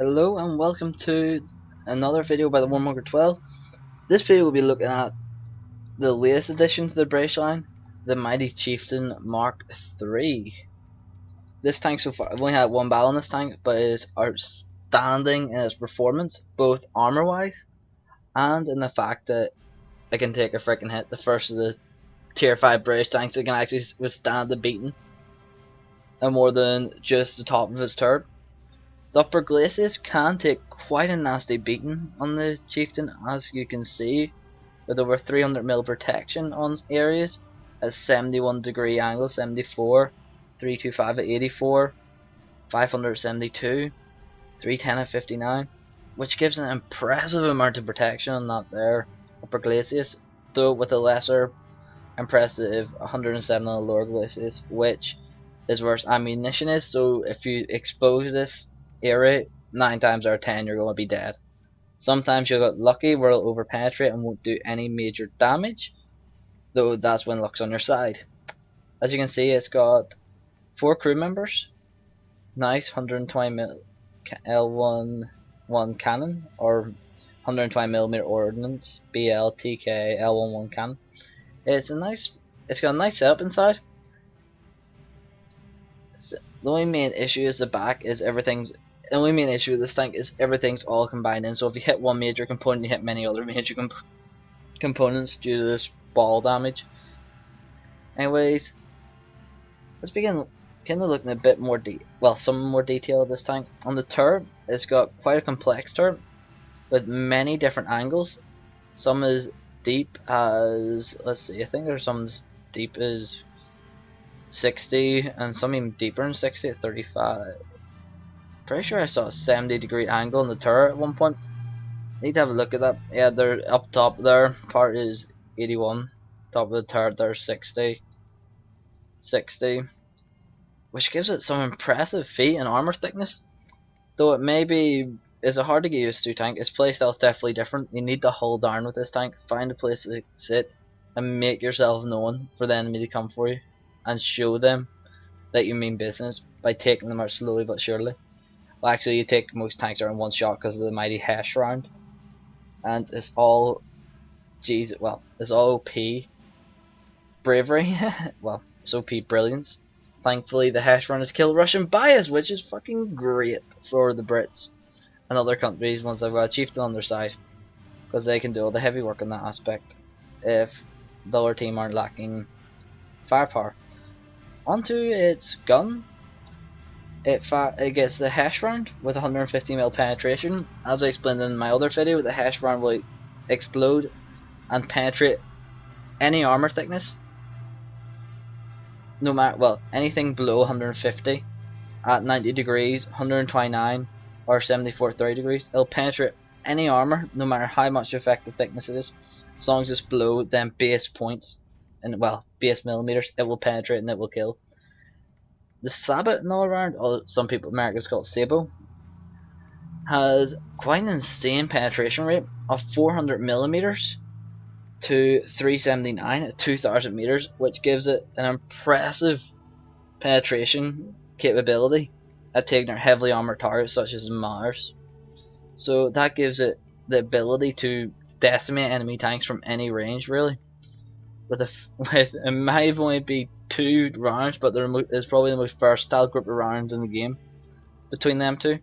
Hello and welcome to another video by the Warthunder 12. This video will be looking at the latest addition to the British line, the mighty Chieftain Mark III. This tank so far, I've only had one battle in this tank, but it is outstanding in its performance, both armor wise and in the fact that it can take a freaking hit. The first of the tier 5 British tanks that can actually withstand the beating, and more than just the top of its turret. The upper glacis can take quite a nasty beating on the Chieftain, as you can see, with over 300mm protection on areas at 71° angle, 74, 325 at 84, 500 at 72, 310 at 59, which gives an impressive amount of protection on that there upper glacis, though with a lesser impressive 107 on the lower glacis, which is where its ammunition is. So if you expose this area, 9 times out of 10 you're going to be dead. Sometimes you'll get lucky where it'll overpenetrate and won't do any major damage, though that's when luck's on your side. As you can see, it's got 4 crew members, nice 120mm L11 cannon, or 120mm ordnance, BLTK L11 cannon. It's got a nice setup inside. The only main issue is the back is everything's. The only main issue with this tank is everything's all combined in. So if you hit one major component, you hit many other major components due to this ball damage. Anyways, let's begin kind of looking a bit more some more detail of this tank. On the turret, it's got quite a complex turret with many different angles. Some as deep as, let's see, I think there's some as deep as 60 and some even deeper than 60 at 35. Pretty sure I saw a 70° angle on the turret at one point. Need to have a look at that. Yeah, they're up top there. Part is 81. Top of the turret there's 60. Which gives it some impressive feet and armor thickness. Though it's a hard to get used to tank. Its playstyle is definitely different. You need to hold down with this tank, find a place to sit, and make yourself known for the enemy to come for you, and show them that you mean business by taking them out slowly but surely. Well, actually, you take most tanks out in one shot because of the mighty hash round, and it's all, it's all OP bravery. Well, it's OP brilliance. Thankfully, the hash round has killed Russian bias, which is fucking great for the Brits and other countries once they've got a chieftain on their side, because they can do all the heavy work in that aspect if the other team aren't lacking firepower. Onto its gun. It gets the hash round with 150mm penetration. As I explained in my other video, the hash round will explode and penetrate any armor thickness, no matter, anything below 150 at 90°, 129 or 74 at 30°. It'll penetrate any armor, no matter how much effective thickness it is, as long as it's below them base points and base millimeters. It will penetrate and it will kill. The sabot and all around, or some people in America call it sabo, has quite an insane penetration rate of 400mm to 379 at 2000 meters, which gives it an impressive penetration capability at taking out heavily armored targets such as Mars. So that gives it the ability to decimate enemy tanks from any range, really. It might only be 2 rounds, but it's probably the most versatile group of rounds in the game between them two.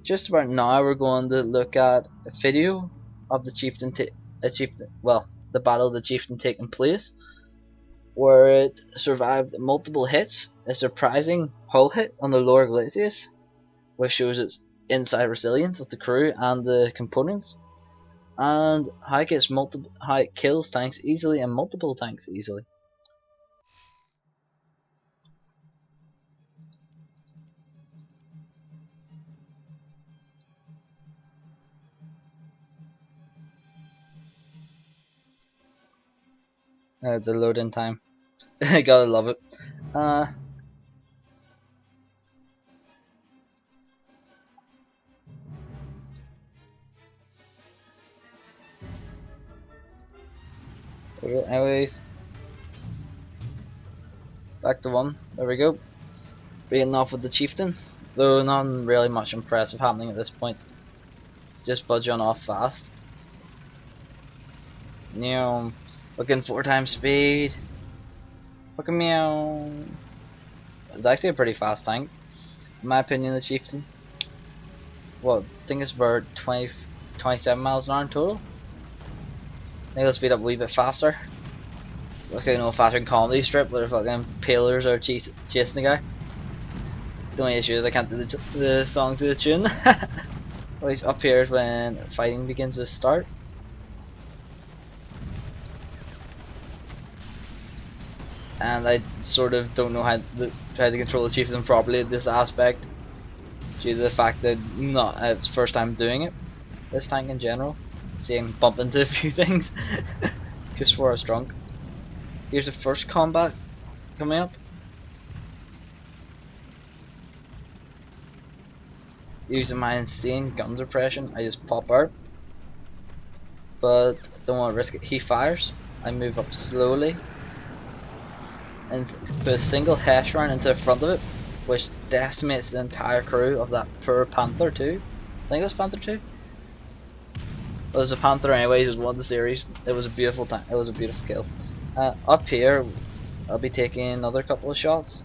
Just about now, we're going to look at a video of the the battle of the Chieftain taking place, where it survived multiple hits, a surprising hull hit on the lower glacis, which shows its inside resilience of the crew and the components, and how it kills tanks easily and multiple tanks easily. The loading time. I gotta love it. Anyways, back to 1. There we go. Beginning off with the Chieftain though not really much impressive happening at this point. Just budging off fast. Meow. Looking 4 times speed. Fucking meow. It's actually a pretty fast tank, in my opinion. The Chieftain. Well, I think it's about 27 miles an hour in total. I think it'll speed up a wee bit faster. Looks like an old fashioned comedy strip where fucking pillars are chasing the guy. The only issue is I can't do the song to the tune. Always up here is when fighting begins to start. And I sort of don't know how to control the Chieftain properly at this aspect, due to the fact that it's first time doing it. This tank in general, seeing bump into a few things just before I was drunk. Here's the first combat coming up. Using my insane gun suppression, I just pop out, but don't want to risk it. He fires. I move up slowly and put a single hash round into the front of it, which decimates the entire crew of that poor Panther 2. I think it was Panther 2. It was a Panther anyways. It was one of the series. It was a beautiful time. It was a beautiful kill. Up here, I'll be taking another couple of shots.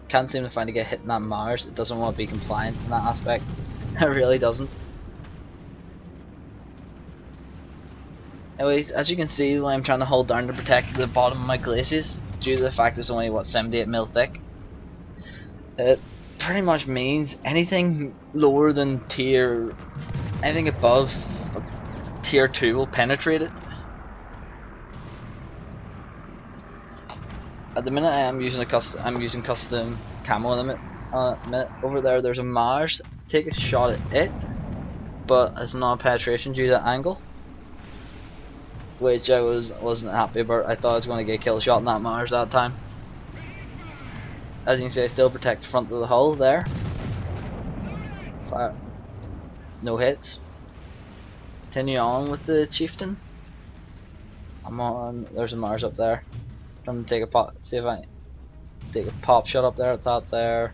Can't seem to find a get hit in that Mars. It doesn't want to be compliant in that aspect. It really doesn't. Anyways, as you can see, I'm trying to hold down to protect the bottom of my glacis, due to the fact it's only, what, 78mm thick. It pretty much means anything lower than anything above tier 2 will penetrate it. At the minute I'm using custom camo in a minute. Over there's a Mars. Take a shot at it, but it's not penetration due to the angle, which I wasn't happy about. I thought I was going to get a kill shot in that Mars that time. As you can see, I still protect the front of the hull there. Fire. No hits. Continue on with the Chieftain. I'm on. There's a Mars up there. I'm gonna take a pop. See if I take a pop shot up there at that there.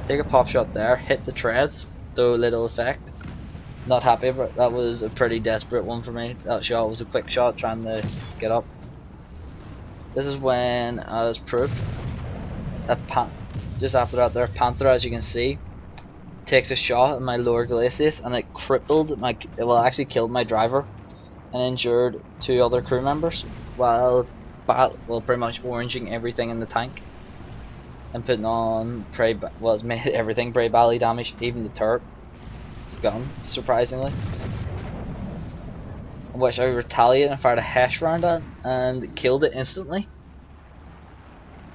Take a pop shot there. Hit the treads. Though little effect. Not happy, but that was a pretty desperate one for me. That shot was a quick shot trying to get up. This is when I was proof. Just after that, there, Panther, as you can see, takes a shot at my lower glacis, and it crippled my. Well, actually killed my driver, and injured 2 other crew members, while pretty much oranging everything in the tank, and putting on it's made everything Bray Bally damage, even the turret. It's gone, surprisingly. Which I retaliated and fired a hesh round at and killed it instantly.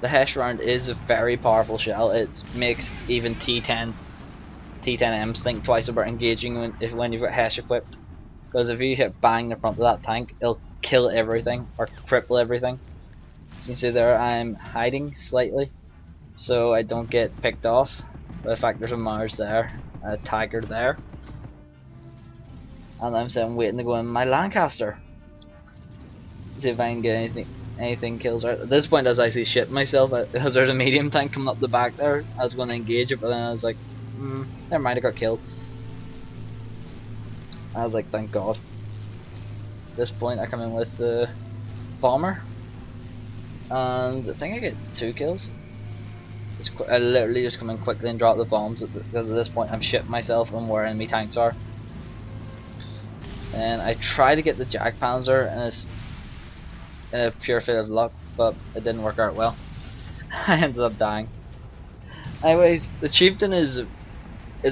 The hesh round is a very powerful shell. It makes even T10Ms think twice about engaging when you've got hesh equipped. Because if you hit bang the front of that tank, it'll kill everything or cripple everything. As you can see there, I'm hiding slightly so I don't get picked off. But in fact, there's a Mars there, a Tiger there, and I'm sitting waiting to go in my Lancaster. See if I can get anything kills out. At this point I was actually shitting myself because there's a medium tank coming up the back there. I was going to engage it, but then I was like, never mind, I got killed. I was like, thank God. At this point I come in with the bomber, and I think I get 2 kills. I literally just come in quickly and drop the bombs because at this point I'm shitting myself on where enemy tanks are. And I try to get the Jack Panzer, and it's in a pure fit of luck, but it didn't work out well. I ended up dying. Anyways, the Chieftain is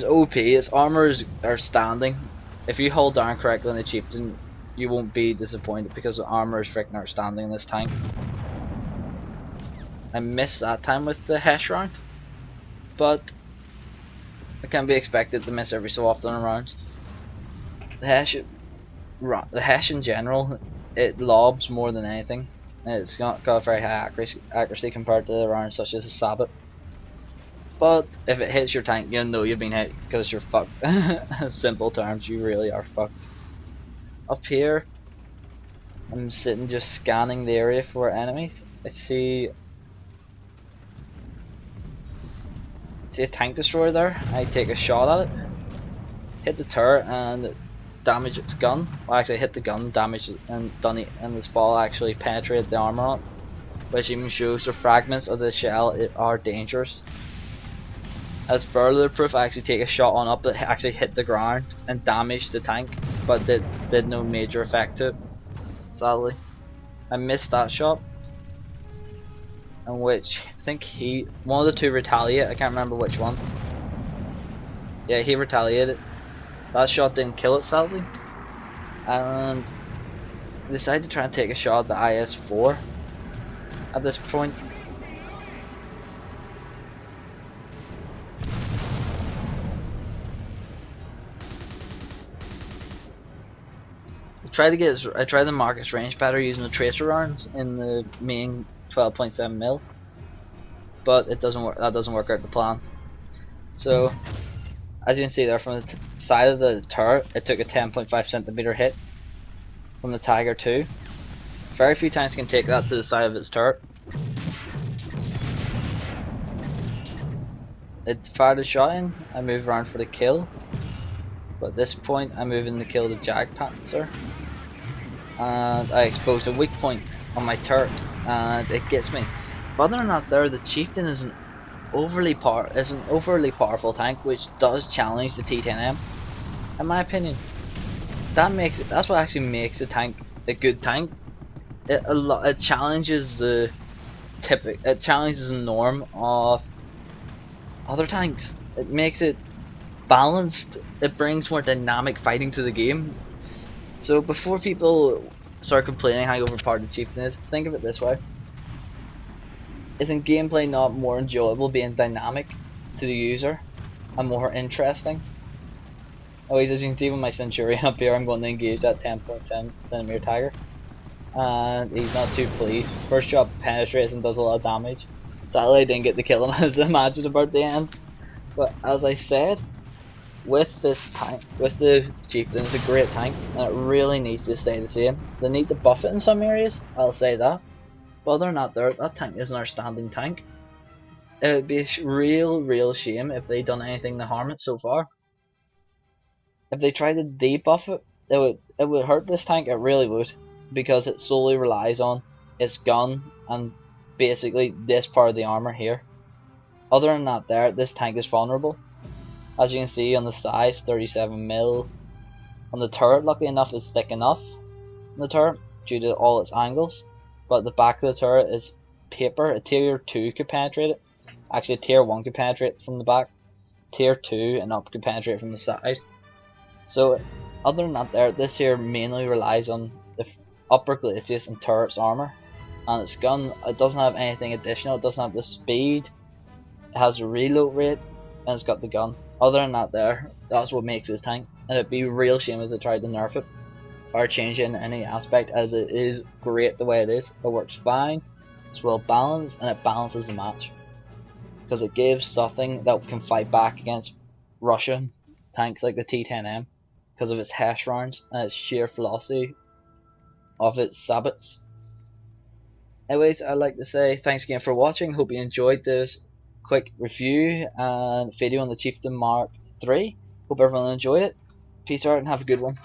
OP. Its armor are standing. If you hold down correctly on the Chieftain, you won't be disappointed because the armor is freaking outstanding in this tank. I missed that time with the hesh round, but it can be expected to miss every so often in rounds. The hesh in general, it lobs more than anything. It's not got very high accuracy compared to the rounds such as a Sabot. But if it hits your tank, you know you've been hit because you're fucked. Simple terms, you really are fucked. Up here, I'm sitting just scanning the area for enemies. I see a tank destroyer there. I take a shot at it, hit the turret and damage its gun. Well, actually hit the gun, damage it, and the spall actually penetrated the armor on it, which even shows the fragments of the shell are dangerous. As further proof, I actually take a shot on up that actually hit the ground and damaged the tank, but did no major effect to it. Sadly, I missed that shot, in which I think one of the two retaliate. I can't remember which one. Yeah, he retaliated. That shot didn't kill it, sadly, and I decided to try and take a shot at the IS-4 at this point. I tried to mark its range better using the tracer rounds in the main 12.7mm, but it doesn't work. That doesn't work out the plan. So, as you can see there, from the side of the turret, it took a 10.5cm hit from the Tiger 2. Very few tanks can take that to the side of its turret. It fired a shot in. I moved around for the kill, but at this point, I'm moving to kill the Jagdpanzer. And I expose a weak point on my turret, and it gets me. But other than that, the Chieftain is an overly powerful tank, which does challenge the T10M. In my opinion, that's what actually makes the tank a good tank. It challenges the norm of other tanks. It makes it balanced. It brings more dynamic fighting to the game. So before people start complaining how overpowered the Chieftain is, think of it this way. Isn't gameplay not more enjoyable being dynamic to the user and more interesting? Anyways, as you can see with my Centurion up here, I'm going to engage that 10.7cm Tiger. And he's not too pleased. First shot penetrates and does a lot of damage. Sadly I didn't get the kill on as the match is about to end. But as I said, with this tank, with the Chieftain, it's a great tank, and it really needs to stay the same. They need to buff it in some areas, I'll say that. But other than that, that tank is an outstanding tank. It would be a real shame if they done anything to harm it so far. If they tried to debuff it, it would hurt this tank. It really would, because it solely relies on its gun and basically this part of the armor here. Other than that, this tank is vulnerable. As you can see on the sides, 37mm. On the turret, luckily enough, is thick enough on the turret due to all its angles. But the back of the turret is paper. A tier 2 could penetrate it. Actually, a tier 1 could penetrate from the back. Tier 2 and up could penetrate from the side. So, other than that, this here mainly relies on the upper glacis and turret's armor. And its gun, it doesn't have anything additional. It doesn't have the speed. It has the reload rate, and it's got the gun. Other than that, that's what makes this tank. And it'd be a real shame if they tried to nerf it or change it in any aspect, as it is great the way it is. It works fine, it's well balanced, and it balances the match because it gives something that can fight back against Russian tanks like the T10M because of its hash rounds and its sheer velocity of its sabots. Anyways, I'd like to say thanks again for watching. Hope you enjoyed this quick review and video on the Chieftain Mark III. Hope everyone enjoyed it. Peace out and have a good one.